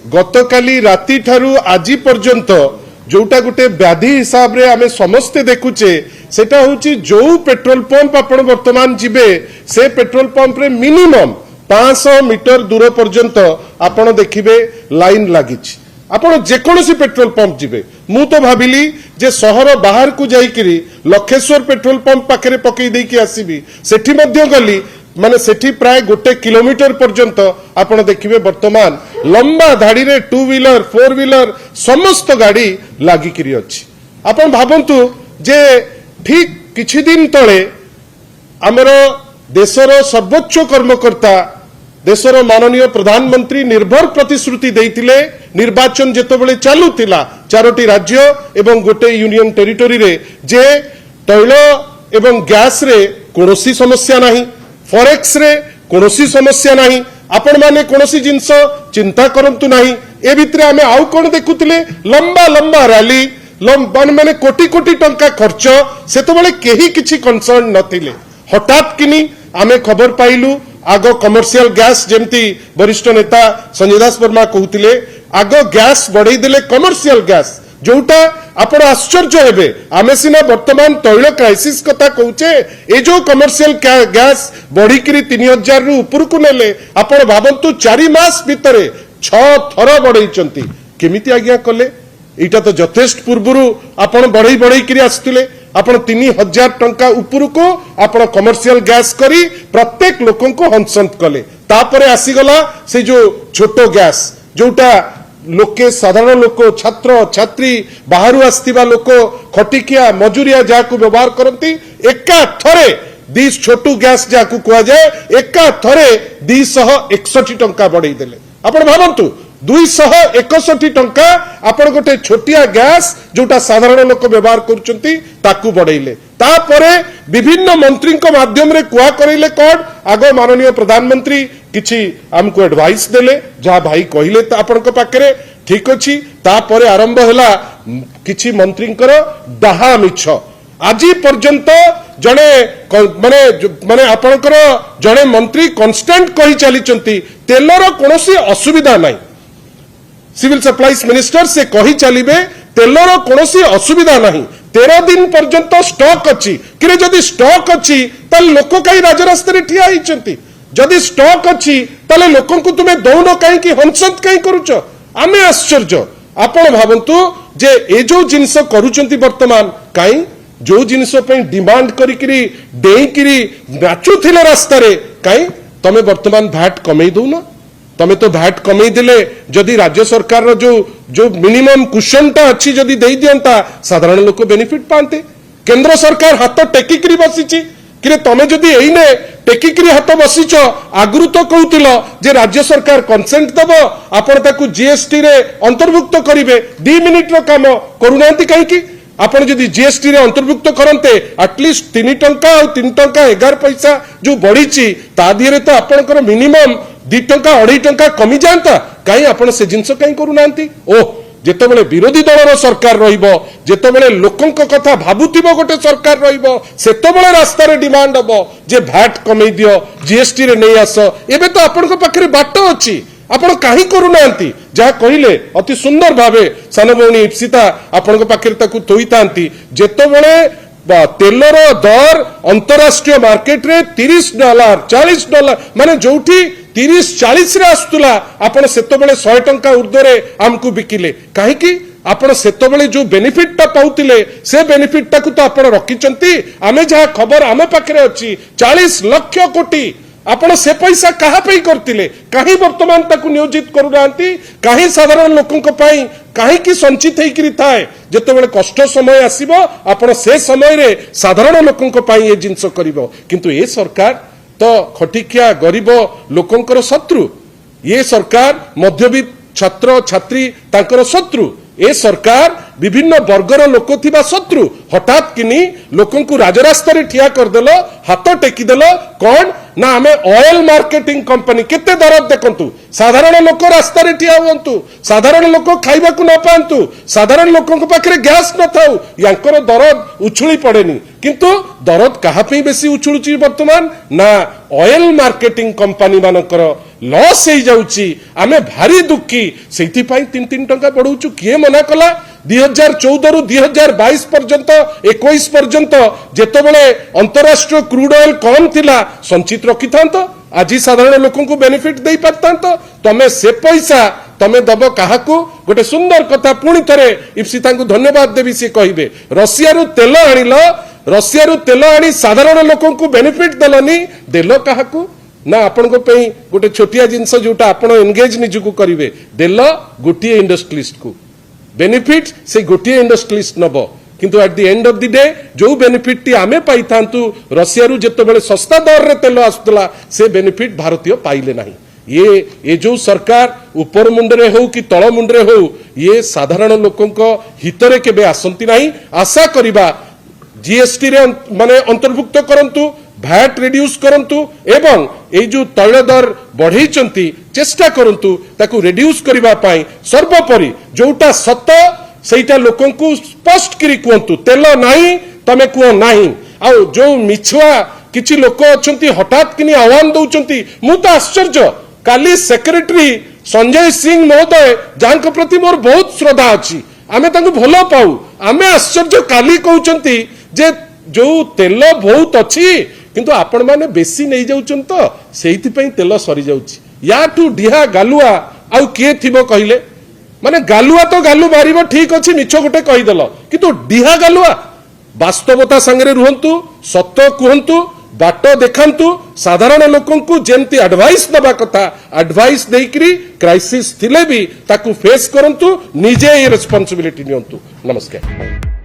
गतकाली राति ठारू आज पर्यंत जोटा गोटे व्याधि हिसाब रे आमे समस्ते देखुचे सेटा होची जो पेट्रोल पंप आपण वर्तमान जिबे से पेट्रोल पंप रे मिनिमम 500 मीटर दूर पर्यंत आपण देखिबे लाइन लागिछि। आपण जेकोसी पेट्रोल पंप जिबे मु तो भाबिली जे शहर बाहर को जाइकिरी लखेश्वर पेट्रोल पंप पाखरे पकई देकी आसीबी सेठी मध्य गली माने सेठी प्राय 1 किलोमीटर पर्यंत आपण देखिबे वर्तमान लंबा धाड़ी रे 2 व्हीलर 4 व्हीलर समस्त गाड़ी लागिकिरी अछि। आपण भाबंतु जे ठीक किछि दिन तळे हमरो देशर सर्वोच्च कर्मकर्ता देशर माननीय प्रधानमंत्री निर्भर प्रतिश्रुति देइतिले निर्वाचन जेतबेले चालुतिला 4टी राज्य एवं गोटे यूनियन टेरिटोरी रे जे तैल एवं गैस रे कोनोसी समस्या नाही, फॉरेक्स रे कोनोसी समस्या नाही, आपण माने कोनोसी जिंस चिंता करंतु नाही। ए भितरे आमे आउ कोन देखुतिले लंबा लंबा रैली माने कोटी कोटी टंका खर्च सेतबेले केही किछि कंसर्न नथिले। हठात किनी आमे खबर पाइलु आग कमर्शियल गैस जेमती वरिष्ठ नेता संजय दास वर्मा कहते आग गैस बढ़ई देले कमर्शियल गैस जोटा आपण आश्चर्य हेबे आमे सिना वर्तमान तैल क्राइसिस कथा कहूचे ए जो कमर्शियल गैस बढ़िकी 3000 रु ऊपर को नेले आपण भाबंतु 4 मास भितरे 6 थर बढ़ई केमिति आज्ञा कले एटा तो यथेष्ट पूर्वरु आपण बढ़ई बढ़ई करी आसतिले आपण 3000 टंका ऊपर को आपण कमर्शियल गैस करी प्रत्येक लोकन को हंसंत कले तापरे आसीगला से जो छोटो गैस जोटा लोके साधारण लोक छात्र छात्री बाहरु आस्तिबा लोक खटिकिया मजूरिया जाकू व्यवहार करंती एका थरे 20 छोटू गैस जाकू कुआ जाए एका थरे 261 टंका बढ़ई देले। आपण भाबंतु 261 टंका आपण गोटे छोटिया गैस जोटा साधारण लोक व्यवहार करुचंती ताकू बढ़ाइले तापरे विभिन्न मंत्री को माध्यम रे कुआ करैले कोड आगो माननीय प्रधानमंत्री किछि हमको एडवाइस देले जहा भाई कहिले आपण को पाखरे ठीक अछि तापरे आरंभ होला किछि मंत्रींकर डाहा मिछ आज पर्यंत जने माने माने आपणकर जने मंत्री कांस्टेंट कहि चलीचंती तेलर कोनोसी असुविधा नाही। सिविल सप्लाईज मिनिस्टर से कही चलिए तेलर कोनोसी असुविधा नहीं 13 दिन पर्यंत स्टॉक अच्छी कि जदि स्टॉक अच्छी ताले लोक कहीं राजरास्ता रे ठिया होइचंती जदि स्टॉक अच्छी ताले लोकन को तुमे दौन कहीं हंसंत कहीं करूच आमे आश्चर्य। आपण भाबंतु जे ए जो जिंस करूचंती वर्तमान कहीं जो जिंस पे डिमांड करिकरी डेइकरी नाचुथिले रास्ता रे कहीं तमे वर्तमान भैट कमई दउना तमे तो भैट कमई दिले जदि राज्य सरकार रो जो मिनिमम कुशनटा अच्छी जदि दे दियंता साधारण लोक बेनिफिट पाते। केंद्र सरकार हाथ टेकिकरी बसीची कि तमे जदि एइने टेकिकरी हाथ बसीच आगुरु तो कहूतिलो जे राज्य सरकार कंसेंट दबो आपण ताकू जीएसटी रे अंतर्भुक्त करिवे 2 मिनिट रो काम करूनांती काहे कि आपण जदि जीएसटी रे अंतर्भुक्त करंते एटलीस्ट 3 टंका और 3 टंका 11 पैसा जो बढ़ीची ता दिरे तो आपणकर मिनिमम 2 टंका 2.5 टंका कमी जाता कहीं आपण से जिंस कहीं करूनांती। ओ जेतेबेले विरोधी दलर सरकार रहिबो जेतेबेले लोकंक कथा भाबुतिबो गोटे सरकार रहिबो सेतेबेले रास्ता रे डिमांड हबो जे भैट कमई दियो जीएसटी रे नै आस एबे तो आपणक पाखरे बाटो अछि आपण काहे करूनांती जहा कहिले अति सुंदर भावे सानभौणी इप्सिता आपणक पाखरे ताकू थोइतांती जेतेबेले तेलर दर अंतरराष्ट्रीय मार्केट रे $30 $40 माने जोठी 30-40 रे आस्तुला आपण सेतबेले 100 टंका ऊर्ध्वरे हमकु बिकिले काहे कि आपण सेतबेले जो बेनिफिट ता पाउतिले से बेनिफिट ताकू तो आपण रखिचंती आमे जहा खबर आमे पाखरे अछि 40 लाख कोटी आपण से पैसा कहा पे करतिले काहे वर्तमान ताकू नियोजित करूनांती काहे साधारण लोकन को पई काहे कि संचित हेकरी थाए जेतेबेले कष्ट समय आसीबो आपण से समय रे साधारण लोकन को पई ए जिंस करिवो किंतु ए सरकार तो खटिकिया गरीब लोकंकर शत्रु ये सरकार मध्यवित्त छात्र छात्री तांकर शत्रु ए सरकार विभिन्न वर्गर लोक थिबा शत्रु हठात किनी लोकन को राजरास्ता रे ठिया कर देलो हाथ टेकी देलो कौन ना आमे ऑयल मार्केटिंग कंपनी केते दरद देखंतु साधारण लोक रास्ता रे ठिया हुंतु साधारण लोक खाइबा को न पांतु साधारण लोकन को पाखरे गैस न थाउ यांकर दरद उछुली पड़ेनी किंतु दरद कहा पे बेसी उछुलुची वर्तमान ना ऑयल मार्केटिंग कंपनी मानकर लॉस हो जाउची आमे भारी दुखी सेति पई 3-3 टंका बढ़ाउछु किए मना कला 2014 रु 2022 पर्यंत 21 पर्यंत जेतेबेले अंतरराष्ट्रीय क्रूड ऑयल कम थिला संचित रखि थांतो आज साधारण लोक को बेनिफिट दे पारतांतो तमे से पैसा तमे दब काहाकू गोटे सुंदर कथा पुणी थरे इप्सिता को धन्यवाद देवी सी कहिबे रशिया रु तेल आनिलो रशिया रु तेल आनी साधारण लोक को बेनिफिट देलनी देलो काहाकू ना आपण को पई गोटे छोटिया जिंस जोटा आपण एंगेज निजुकू करिवे देलो गोटिए इंडस्ट्रियलिस्ट को बेनिफिट से गोटिए इंडस्ट्रियलिस्ट नबो किंतु at the end of the day जो बेनिफिट टी आमे पाई थांतु रशिया रु जेतेबेले सस्ता दर रे तेल आस्तला से बेनिफिट भारतीय पाइले नाही ये जो सरकार ऊपर मुंडरे हो कि तळ मुंडरे हो ये साधारण लोकंको हितरे केबे आसंती नाही आशा करिबा जीएसटी रे माने अंतर्भुक्त करंतु भैट रिड्यूस करंतु एवं ए जो तैल दर बढ़ेइचंती चेष्टा करंतु ताकू रिड्यूस करिबा पाई सर्वोपरि जोटा सत सेटा लोकंकु स्पष्ट करी कहंतु तेल नाही तमे कुओ नाही आ जो मिछुआ किछि लोक अछंती हठात किनी आह्वान दउचंती मु तो आश्चर्य काली सेक्रेटरी संजय सिंह महोदय जांक प्रति मोर बहुत श्रद्धा अछि आमे तांको भलो पाऊ आमे आश्चर्य काली कहउचंती जे जो तेल बहुत अच्छी किंतु आपण माने बेसी नहीं जाउचन तो सेहिति पई तेल सरी जाउची या टू डिहा गालुआ आउ के थिबो कहिले माने गालुआ तो गालु मारिबो ठीक अछि मिछ गोटे कहि देलो किंतु डिहा गालुआ वास्तवता संगे रुहंतु सत्य कुहंतु बाट देखांतु साधारण लोकंकु जेंति एडवाइस दबा कथा एडवाइस देकरी क्राइसिस थिले भी ताकू फेस करंतु निजे रिस्पांसिबिलिटी नियंतु नमस्कार।